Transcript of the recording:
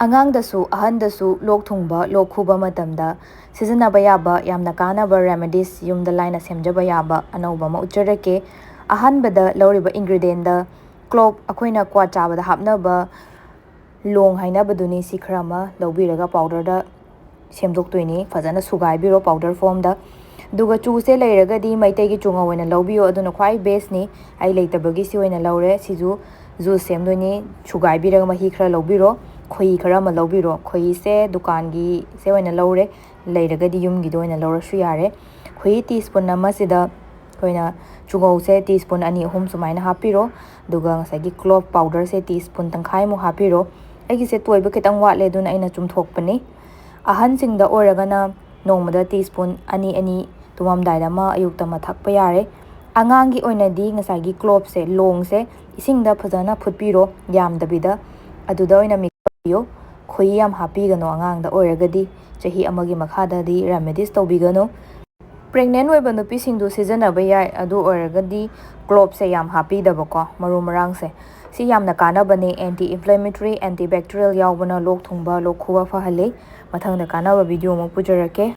ꯑꯉꯥꯡꯗꯁꯨ ꯑꯍꯟꯗꯁꯨ ꯂꯣꯛ ꯊꯨꯡꯕ ꯂꯣꯛ ꯈꯨꯕ ꯃꯇꯝꯗ ꯁꯤꯖꯤꯟꯅꯕ ꯌꯥꯕ ꯌꯥꯝꯅ ꯀꯥꯟꯅꯕ ꯔꯦꯃꯦꯗꯤꯁ ꯌꯨꯝꯗ ꯂꯥꯏꯅ ꯁꯦꯝꯖꯕ ꯌꯥꯕ ꯑꯅꯧꯕ ꯑꯃ ꯎꯠꯆꯔꯛꯀꯦ꯫ ꯑꯍꯥꯟꯕꯗ ꯂꯧꯔꯤꯕ ꯏꯟꯒ꯭ꯔꯤꯗꯤꯌꯦꯟꯗ ꯀ꯭ꯂꯣꯞ ꯑꯩꯈꯣꯏꯅ ꯀ꯭ꯋꯥ ꯆꯥꯕꯗ ꯍꯥꯞꯅꯕ ꯂꯣꯡ ꯍꯥꯏꯅꯕꯗꯨꯅꯤ ꯁꯤ ꯈꯔ ꯑꯃ ꯂꯧꯕꯤꯔꯒ ꯄꯥꯎꯗꯔꯗ ꯁꯦꯝꯗꯣꯛꯇꯣꯏꯅꯤ, ꯐꯖꯅ ꯁꯨꯒꯥꯏꯕꯤꯔꯣ ꯄꯥꯎꯗꯔ ꯐꯣꯝꯗ꯫ ꯑꯗꯨꯒ ꯆꯨꯁꯦ ꯂꯩꯔꯒꯗꯤ ꯃꯩꯇꯩꯒꯤ ꯆꯨꯉꯧ ꯑꯣꯏꯅ ꯂꯧꯕꯤꯌꯣ, ꯑꯗꯨꯅ ꯈ꯭ꯋꯥꯏ ꯕꯦꯁꯅꯤ꯫ ꯑꯩ ꯂꯩꯇꯕꯒꯤ ꯁꯤ ꯑꯣꯏꯅ ꯂꯧꯔꯦ꯫ ꯁꯤꯁꯨ ꯖꯨꯁ ꯁꯦꯝꯗꯣꯏꯅꯤ, ꯁꯨꯒꯥꯏꯕꯤꯔꯒ ꯃꯍꯤ ꯈꯔ ꯂꯧꯕꯤꯔꯣ, ꯈꯣꯏꯍꯤ ꯈꯔ ꯑꯃ ꯂꯧꯕꯤꯔꯣ꯫ ꯈꯣꯏꯍꯤꯁꯦ ꯗꯨꯀꯥꯟꯒꯤꯁꯦ ꯑꯣꯏꯅ ꯂꯧꯔꯦ, ꯂꯩꯔꯒꯗꯤ ꯌꯨꯝꯒꯤꯗ ꯑꯣꯏꯅ ꯂꯧꯔꯁꯨ ꯌꯥꯔꯦ꯫ ꯈꯣꯏꯍꯤ ꯇꯤꯁꯄꯨꯟ ꯑꯃꯁꯤꯗ ꯑꯩꯈꯣꯏꯅ ꯆꯨꯉꯧꯁꯦ ꯇꯤꯁꯄꯨꯟ 2-3 ꯁꯨꯃꯥꯏꯅ ꯍꯥꯞꯄꯤꯔꯣ꯫ ꯑꯗꯨꯒ ꯉꯁꯥꯏꯒꯤ ꯀ꯭ꯂꯣꯞ ꯄꯥꯎꯗꯔꯁꯦ ꯇꯤꯁꯄꯨꯟ ꯇꯪꯈꯥꯏꯃꯨꯛ ꯍꯥꯞꯄꯤꯔꯣ꯫ ꯑꯩꯒꯤꯁꯦ ꯇꯣꯏꯕ ꯈꯤꯇꯪ ꯋꯥꯠꯂꯦ, ꯑꯗꯨꯅ ꯑꯩꯅ ꯆꯨꯝꯊꯣꯛꯄꯅꯤ꯫ ꯑꯍꯟꯁꯤꯡꯗ ꯑꯣꯏꯔꯒꯅ ꯅꯣꯡꯃꯗ ꯇꯤꯁꯄꯨꯟ 2-2 ꯇꯨꯝꯃꯝꯗꯥꯏꯗ ꯑꯃ, ꯑꯌꯨꯛꯇ ꯑꯃ ꯊꯛꯄ ꯌꯥꯔꯦ꯫ ꯑꯉꯥꯡꯒꯤ ꯑꯣꯏꯅꯗꯤ ꯉꯁꯥꯏꯒꯤ ꯀ꯭ꯂꯣꯞꯁꯦ, ꯂꯣꯡꯁꯦ ꯏꯁꯤꯡꯗ ꯐꯖꯅ ꯐꯨꯠꯄꯤꯔꯣ ꯌꯥꯝꯗꯕꯤꯗ, ꯑꯗꯨꯗ ꯑꯣꯏꯅ ꯃꯤꯛꯁ ꯇꯧꯕꯤꯌꯣ꯫ ꯈꯣꯏꯍꯤ ꯌꯥꯝ ꯍꯥꯞꯄꯤꯒꯅꯣ ꯑꯉꯥꯡꯗ ꯑꯣꯏꯔꯒꯗꯤ, ꯆꯍꯤ 1ꯒꯤ ꯃꯈꯥꯗꯗꯤ ꯔꯦꯃꯦꯗꯤꯁ ꯇꯧꯕꯤꯒꯅꯨ꯫ ꯄ꯭ꯔꯦꯒꯅꯦꯟ ꯑꯣꯏꯕ ꯅꯨꯄꯤꯁꯤꯡꯗꯨ ꯁꯤꯖꯤꯟꯅꯕ ꯌꯥꯏ, ꯑꯗꯨ ꯑꯣꯏꯔꯒꯗꯤ ꯀ꯭ꯂꯣꯞꯁꯦ ꯌꯥꯝ ꯍꯥꯞꯄꯤꯗꯕꯀꯣ, ꯃꯔꯨ ꯃꯔꯥꯡꯁꯦ ꯁꯤ ꯌꯥꯝꯅ ꯀꯥꯟꯅꯕꯅꯦ꯫ ꯑꯦꯟꯇꯤ ꯏꯟꯐ꯭ꯂꯦꯃꯦꯇꯔꯤ, ꯑꯦꯟꯇꯤ ꯕꯦꯛꯇꯤꯔꯤꯌꯦꯜ ꯌꯥꯎꯕꯅ ꯂꯣꯛ ꯊꯨꯡꯕ ꯂꯣꯛ ꯈꯨꯕ ꯐꯍꯜꯂꯤ꯫ ꯃꯊꯪꯗ ꯀꯥꯟꯅꯕ ꯚꯤꯗꯤꯑꯣ ꯑꯃꯨꯛ ꯄꯨꯖꯔꯛꯀꯦ꯫